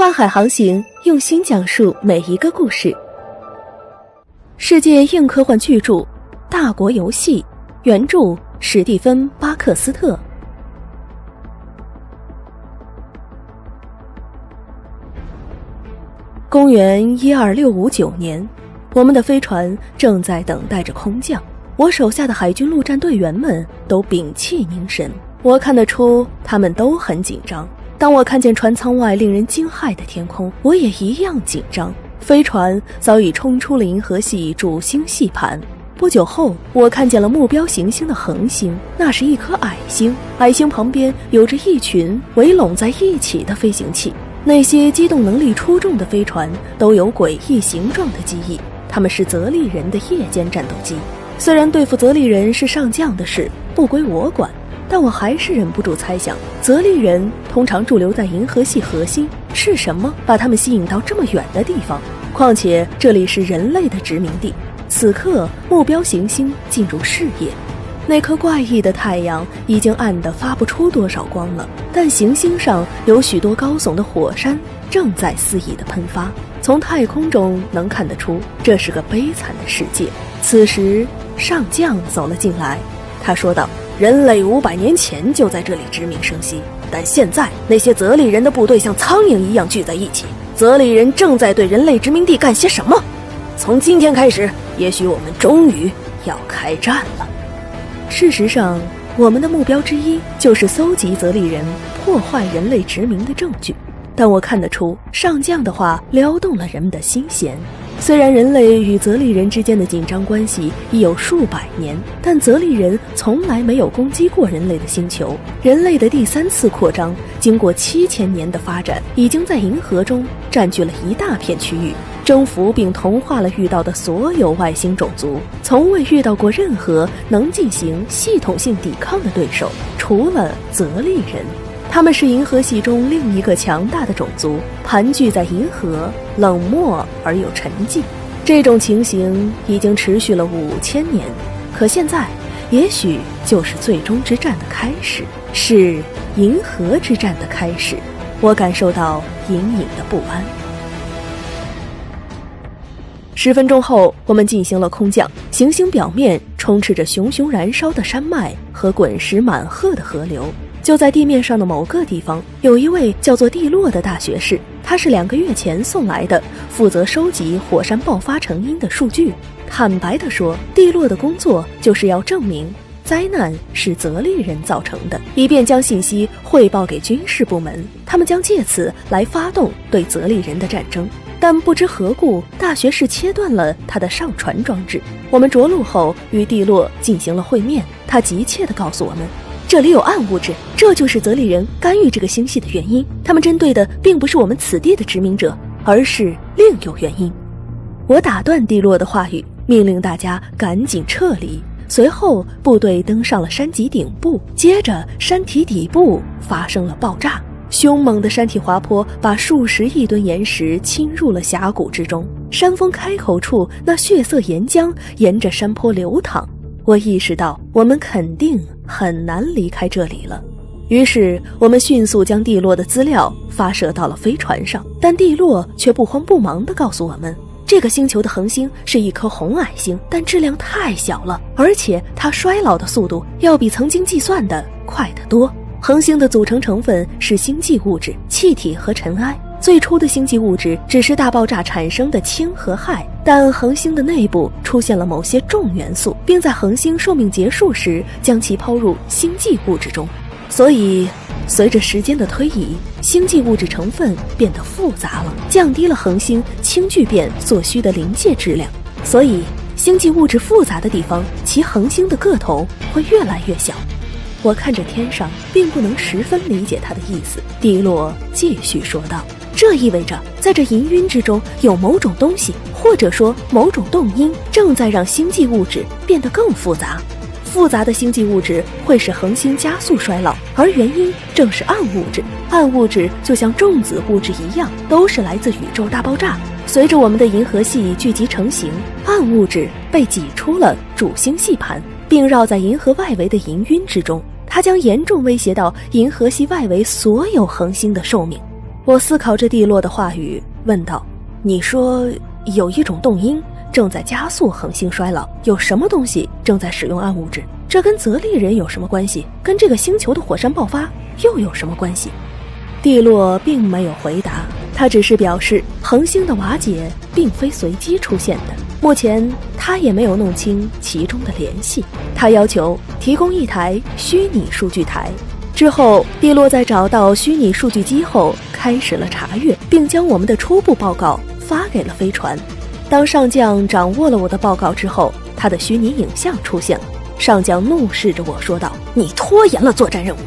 跨海航行，用心讲述每一个故事。世界硬科幻巨著《大国游戏》，原著史蒂芬·巴克斯特。公元12659年，我们的飞船正在等待着空降。我手下的海军陆战队员们都屏气凝神，我看得出他们都很紧张。当我看见船舱外令人惊骇的天空，我也一样紧张。飞船早已冲出了银河系主星系盘。不久后，我看见了目标行星的恒星，那是一颗矮星，矮星旁边有着一群围拢在一起的飞行器。那些机动能力出众的飞船都有诡异形状的机翼，它们是泽利人的夜间战斗机。虽然对付泽利人是上将的事，不归我管，但我还是忍不住猜想，泽利人通常驻留在银河系核心，是什么把他们吸引到这么远的地方？况且这里是人类的殖民地。此刻，目标行星进入视野，那颗怪异的太阳已经暗得发不出多少光了，但行星上有许多高耸的火山正在肆意地喷发。从太空中能看得出，这是个悲惨的世界。此时，上将走了进来，他说道：人类500年前就在这里殖民生息，但现在那些泽利人的部队像苍蝇一样聚在一起。泽利人正在对人类殖民地干些什么？从今天开始，也许我们终于要开战了。事实上，我们的目标之一就是搜集泽利人破坏人类殖民的证据。但我看得出，上将的话撩动了人们的心弦。虽然人类与泽利人之间的紧张关系已有数百年，但泽利人从来没有攻击过人类的星球。人类的第3次扩张，经过7000年的发展，已经在银河中占据了一大片区域，征服并同化了遇到的所有外星种族，从未遇到过任何能进行系统性抵抗的对手，除了泽利人。他们是银河系中另一个强大的种族，盘踞在银河，冷漠而又沉寂。这种情形已经持续了5000年，可现在也许就是最终之战的开始，是银河之战的开始。我感受到隐隐的不安。10分钟后，我们进行了空降。行星表面充斥着熊熊燃烧的山脉和滚石满河的河流。就在地面上的某个地方，有一位叫做蒂洛的大学士，他是2个月前送来的，负责收集火山爆发成因的数据。坦白地说，蒂洛的工作就是要证明灾难是泽利人造成的，以便将信息汇报给军事部门，他们将借此来发动对泽利人的战争。但不知何故，大学士切断了他的上传装置。我们着陆后与蒂洛进行了会面，他急切地告诉我们，这里有暗物质，这就是泽利人干预这个星系的原因。他们针对的并不是我们此地的殖民者，而是另有原因。我打断蒂洛的话语，命令大家赶紧撤离。随后部队登上了山脊顶部，接着山体底部发生了爆炸。凶猛的山体滑坡把数十亿吨岩石侵入了峡谷之中，山峰开口处那血色岩浆沿着山坡流淌。我意识到我们肯定很难离开这里了，于是我们迅速将蒂洛的资料发射到了飞船上，但蒂洛却不慌不忙地告诉我们，这个星球的恒星是一颗红矮星，但质量太小了，而且它衰老的速度要比曾经计算的快得多。恒星的组成成分是星际物质、气体和尘埃。最初的星际物质只是大爆炸产生的氢和氦，但恒星的内部出现了某些重元素，并在恒星寿命结束时将其抛入星际物质中。所以，随着时间的推移，星际物质成分变得复杂了，降低了恒星氢聚变所需的临界质量。所以，星际物质复杂的地方，其恒星的个头会越来越小。我看着天上，并不能十分理解他的意思。蒂洛继续说道，这意味着在这氤氲之中有某种东西，或者说某种动因，正在让星际物质变得更复杂。复杂的星际物质会使恒星加速衰老，而原因正是暗物质。暗物质就像重子物质一样，都是来自宇宙大爆炸。随着我们的银河系聚集成型，暗物质被挤出了主星系盘，并绕在银河外围的氤氲之中。它将严重威胁到银河系外围所有恒星的寿命。我思考着蒂洛的话语，问道：你说有一种动因正在加速恒星衰老，有什么东西正在使用暗物质？这跟泽利人有什么关系？跟这个星球的火山爆发又有什么关系？蒂洛并没有回答，他只是表示恒星的瓦解并非随机出现的，目前他也没有弄清其中的联系。他要求提供一台虚拟数据台。之后，蒂洛在找到虚拟数据机后，开始了查阅，并将我们的初步报告发给了飞船。当上将掌握了我的报告之后，他的虚拟影像出现了。上将怒视着我说道：你拖延了作战任务。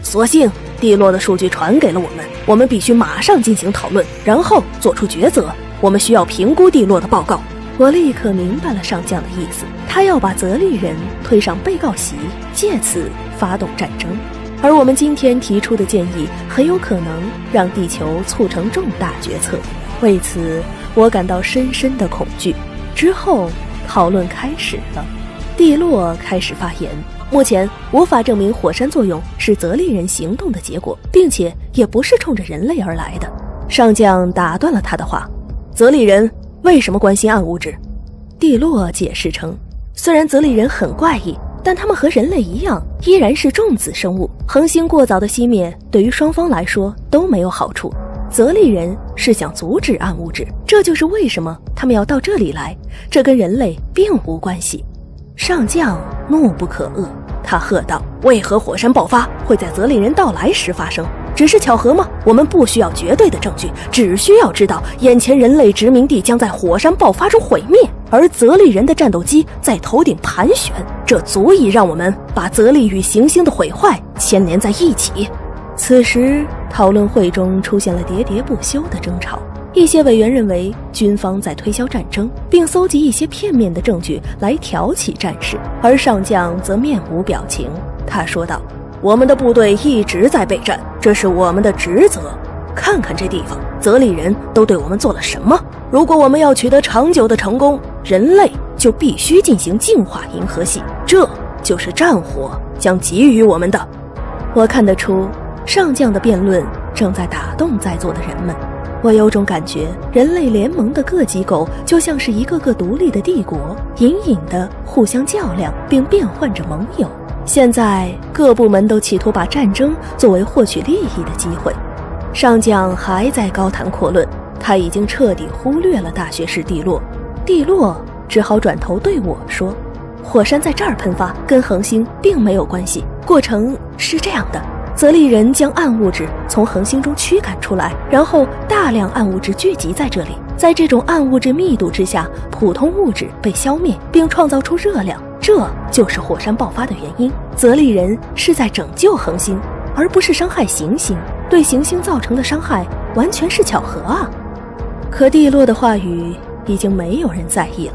所幸蒂洛的数据传给了我们，我们必须马上进行讨论，然后做出抉择。我们需要评估蒂洛的报告。我立刻明白了上将的意思，他要把泽利人推上被告席，借此发动战争。而我们今天提出的建议很有可能让地球促成重大决策，为此我感到深深的恐惧。之后讨论开始了，蒂洛开始发言。目前无法证明火山作用是泽利人行动的结果，并且也不是冲着人类而来的。上将打断了他的话：泽利人为什么关心暗物质？蒂洛解释称，虽然泽利人很怪异，但他们和人类一样，依然是重子生物。恒星过早的熄灭对于双方来说都没有好处。泽利人是想阻止暗物质，这就是为什么他们要到这里来，这跟人类并无关系。上将怒不可遏，他喝道：为何火山爆发会在泽利人到来时发生？只是巧合吗？我们不需要绝对的证据，只需要知道眼前人类殖民地将在火山爆发中毁灭，而泽利人的战斗机在头顶盘旋，这足以让我们把泽利与行星的毁坏牵连在一起。此时讨论会中出现了喋喋不休的争吵，一些委员认为军方在推销战争，并搜集一些片面的证据来挑起战事，而上将则面无表情。他说道：我们的部队一直在备战，这是我们的职责。看看这地方，泽利人都对我们做了什么？如果我们要取得长久的成功，人类就必须进行净化银河系，这就是战火将给予我们的。我看得出上将的辩论正在打动在座的人们。我有种感觉，人类联盟的各机构就像是一个个独立的帝国，隐隐地互相较量并变换着盟友。现在各部门都企图把战争作为获取利益的机会。上将还在高谈阔论，他已经彻底忽略了大学士蒂洛。蒂洛只好转头对我说：火山在这儿喷发，跟恒星并没有关系。过程是这样的，泽利人将暗物质从恒星中驱赶出来，然后大量暗物质聚集在这里，在这种暗物质密度之下，普通物质被消灭并创造出热量，这就是火山爆发的原因。泽利人是在拯救恒星，而不是伤害行星，对行星造成的伤害完全是巧合啊。可蒂洛的话语已经没有人在意了。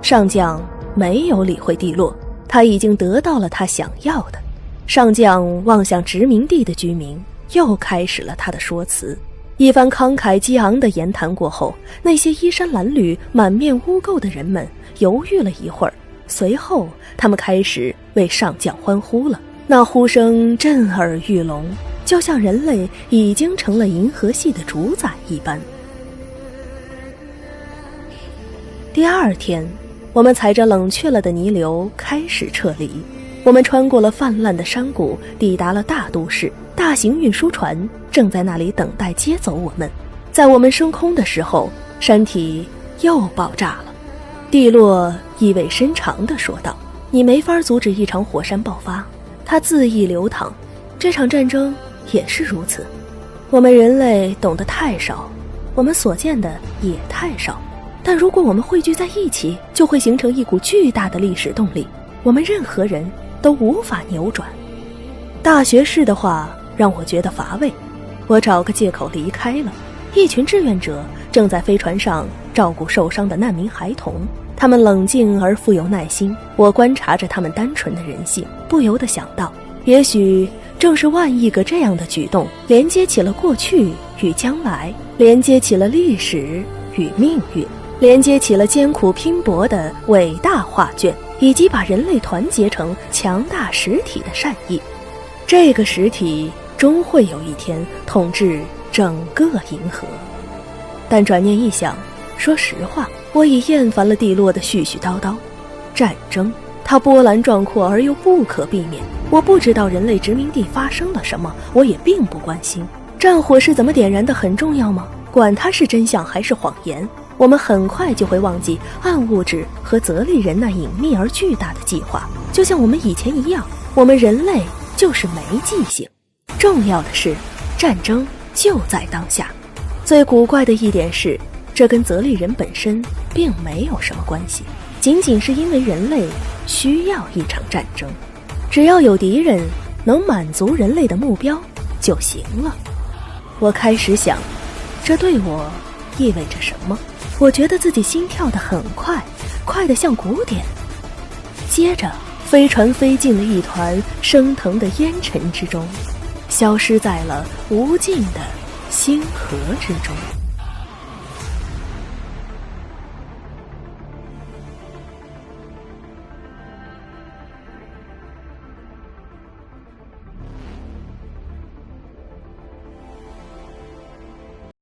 上将没有理会蒂洛，他已经得到了他想要的。上将望向殖民地的居民，又开始了他的说辞。一番慷慨激昂的言谈过后，那些衣衫褴褛、满面污垢的人们犹豫了一会儿，随后他们开始为上将欢呼了。那呼声震耳欲聋，就像人类已经成了银河系的主宰一般。第二天，我们踩着冷却了的泥流开始撤离。我们穿过了泛滥的山谷，抵达了大都市。大型运输船正在那里等待接走我们。在我们升空的时候，山体又爆炸了。蒂洛意味深长地说道：你没法阻止一场火山爆发，它恣意流淌，这场战争也是如此。我们人类懂得太少，我们所见的也太少，但如果我们汇聚在一起，就会形成一股巨大的历史动力，我们任何人都无法扭转。大学士的话让我觉得乏味，我找个借口离开了。一群志愿者正在飞船上照顾受伤的难民孩童，他们冷静而富有耐心。我观察着他们单纯的人性，不由得想到，也许正是万亿个这样的举动，连接起了过去与将来，连接起了历史与命运，连接起了艰苦拼搏的伟大画卷，以及把人类团结成强大实体的善意。这个实体终会有一天统治整个银河。但转念一想，说实话，我已厌烦了地落的絮絮叨叨。战争，它波澜壮阔而又不可避免。我不知道人类殖民地发生了什么，我也并不关心。战火是怎么点燃的很重要吗？管它是真相还是谎言，我们很快就会忘记暗物质和泽利人那隐秘而巨大的计划。就像我们以前一样，我们人类就是没记性。重要的是，战争就在当下。最古怪的一点是，这跟泽利人本身并没有什么关系，仅仅是因为人类需要一场战争，只要有敌人能满足人类的目标就行了。我开始想，这对我意味着什么？我觉得自己心跳得很快，快得像鼓点。接着，飞船飞进了一团升腾的烟尘之中，消失在了无尽的星河之中。